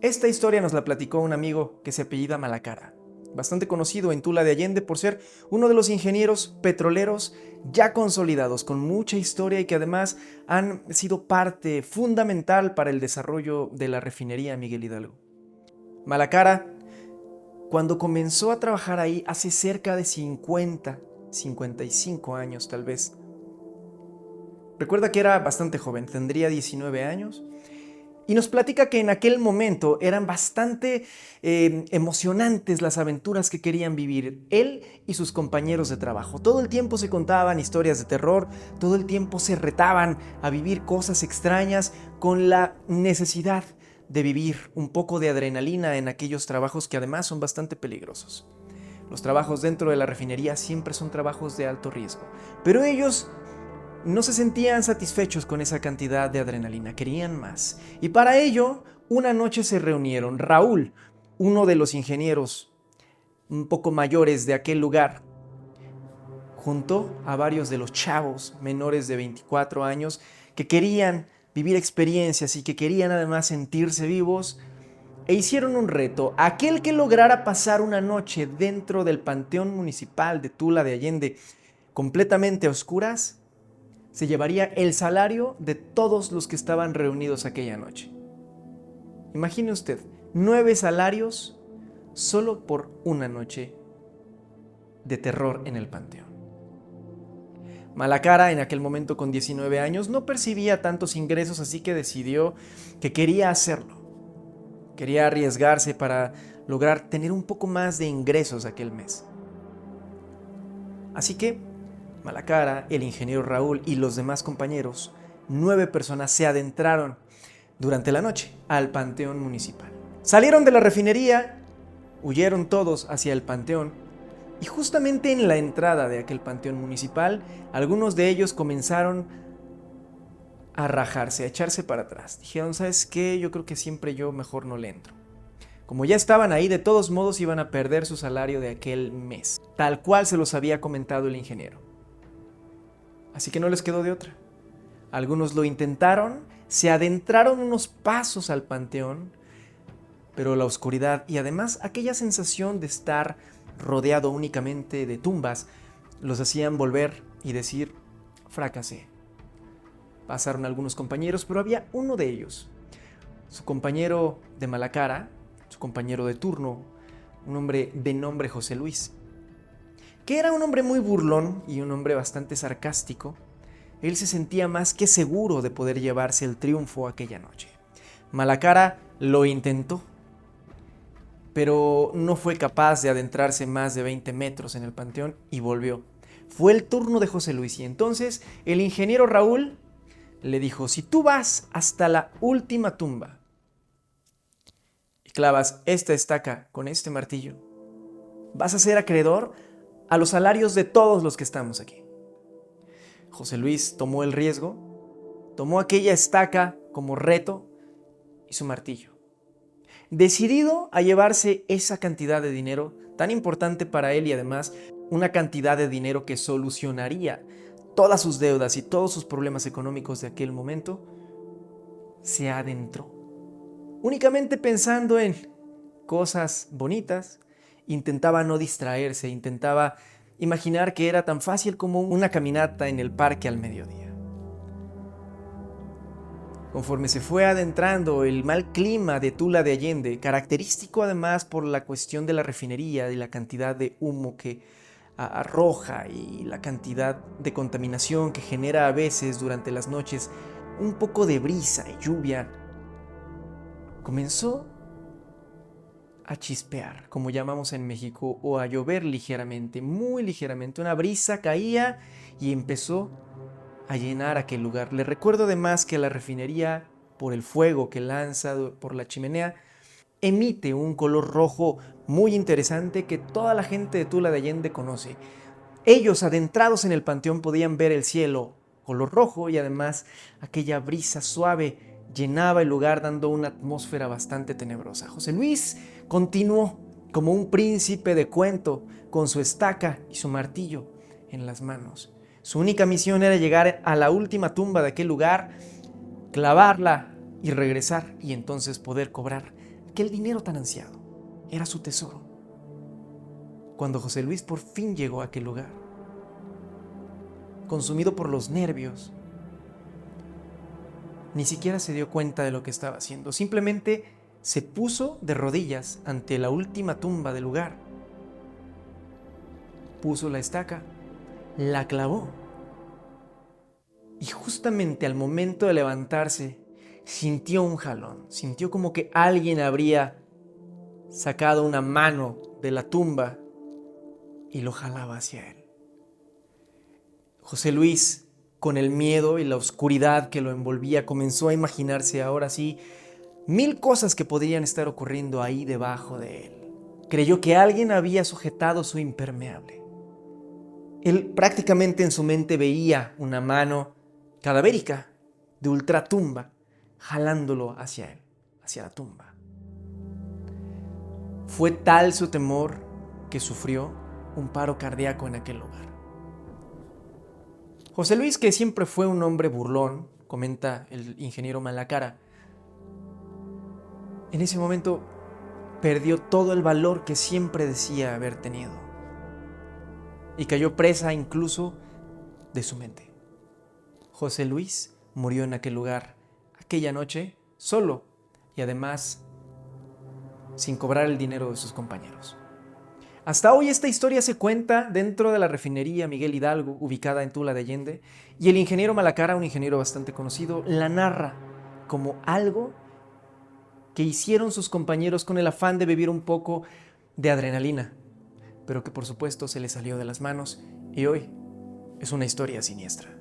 Esta historia nos la platicó un amigo que se apellida Malacara, bastante conocido en Tula de Allende por ser uno de los ingenieros petroleros ya consolidados, con mucha historia y que además han sido parte fundamental para el desarrollo de la refinería Miguel Hidalgo. Malacara, cuando comenzó a trabajar ahí hace cerca de 55 años tal vez, recuerda que era bastante joven, tendría 19 años, y nos platica que en aquel momento eran bastante emocionantes las aventuras que querían vivir él y sus compañeros de trabajo. Todo el tiempo se contaban historias de terror, todo el tiempo se retaban a vivir cosas extrañas con la necesidad de vivir un poco de adrenalina en aquellos trabajos que además son bastante peligrosos. Los trabajos dentro de la refinería siempre son trabajos de alto riesgo, pero ellos no se sentían satisfechos con esa cantidad de adrenalina, querían más. Y para ello, una noche se reunieron. Raúl, uno de los ingenieros un poco mayores de aquel lugar, juntó a varios de los chavos menores de 24 años que querían vivir experiencias y que querían además sentirse vivos, e hicieron un reto. Aquel que lograra pasar una noche dentro del Panteón Municipal de Tula de Allende completamente a oscuras, se llevaría el salario de todos los que estaban reunidos aquella noche. Imagine usted, 9 salarios solo por una noche de terror en el panteón. Malacara, en aquel momento con 19 años, no percibía tantos ingresos, así que decidió que quería hacerlo. Quería arriesgarse para lograr tener un poco más de ingresos aquel mes. Así que Malacara, el ingeniero Raúl y los demás compañeros, 9 personas se adentraron durante la noche al panteón municipal. Salieron de la refinería, huyeron todos hacia el panteón y justamente en la entrada de aquel panteón municipal, algunos de ellos comenzaron a rajarse, a echarse para atrás. Dijeron, ¿sabes qué? Yo creo que siempre yo mejor no le entro. Como ya estaban ahí, de todos modos iban a perder su salario de aquel mes, tal cual se los había comentado el ingeniero. Así que no les quedó de otra. Algunos lo intentaron, se adentraron unos pasos al panteón, pero la oscuridad y además aquella sensación de estar rodeado únicamente de tumbas los hacían volver y decir, fracasé. Pasaron algunos compañeros, pero había uno de ellos, su compañero de Malacara, su compañero de turno, un hombre de nombre José Luis, que era un hombre muy burlón y un hombre bastante sarcástico. Él se sentía más que seguro de poder llevarse el triunfo aquella noche. Malacara lo intentó, pero no fue capaz de adentrarse más de 20 metros en el panteón y volvió. Fue el turno de José Luis y entonces el ingeniero Raúl le dijo, si tú vas hasta la última tumba y clavas esta estaca con este martillo, vas a ser acreedor a los salarios de todos los que estamos aquí. José Luis tomó el riesgo, tomó aquella estaca como reto y su martillo. Decidido a llevarse esa cantidad de dinero tan importante para él y además una cantidad de dinero que solucionaría todas sus deudas y todos sus problemas económicos de aquel momento, se adentró. Únicamente pensando en cosas bonitas, intentaba no distraerse, intentaba imaginar que era tan fácil como una caminata en el parque al mediodía. Conforme se fue adentrando, el mal clima de Tula de Allende, característico además por la cuestión de la refinería y la cantidad de humo que arroja y la cantidad de contaminación que genera a veces durante las noches, un poco de brisa y lluvia, comenzó a chispear, como llamamos en México, o a llover ligeramente, muy ligeramente. Una brisa caía y empezó a llenar aquel lugar. Le recuerdo además que la refinería, por el fuego que lanza por la chimenea, emite un color rojo muy interesante que toda la gente de Tula de Allende conoce. Ellos, adentrados en el panteón, podían ver el cielo color rojo y además aquella brisa suave llenaba el lugar dando una atmósfera bastante tenebrosa. José Luis continuó como un príncipe de cuento con su estaca y su martillo en las manos. Su única misión era llegar a la última tumba de aquel lugar, clavarla y regresar y entonces poder cobrar aquel dinero tan ansiado. Era su tesoro. Cuando José Luis por fin llegó a aquel lugar, consumido por los nervios, ni siquiera se dio cuenta de lo que estaba haciendo. Simplemente se puso de rodillas ante la última tumba del lugar. Puso la estaca, la clavó. Y justamente al momento de levantarse, sintió un jalón. Sintió como que alguien habría sacado una mano de la tumba y lo jalaba hacia él. José Luis, con el miedo y la oscuridad que lo envolvía, comenzó a imaginarse ahora sí 1000 cosas que podrían estar ocurriendo ahí debajo de él. Creyó que alguien había sujetado su impermeable. Él prácticamente en su mente veía una mano cadavérica de ultratumba jalándolo hacia él, hacia la tumba. Fue tal su temor que sufrió un paro cardíaco en aquel lugar. José Luis, que siempre fue un hombre burlón, comenta el ingeniero Malacara, en ese momento perdió todo el valor que siempre decía haber tenido y cayó presa incluso de su mente. José Luis murió en aquel lugar aquella noche solo y además sin cobrar el dinero de sus compañeros. Hasta hoy esta historia se cuenta dentro de la refinería Miguel Hidalgo, ubicada en Tula de Allende, y el ingeniero Malacara, un ingeniero bastante conocido, la narra como algo que hicieron sus compañeros con el afán de beber un poco de adrenalina, pero que por supuesto se les salió de las manos y hoy es una historia siniestra.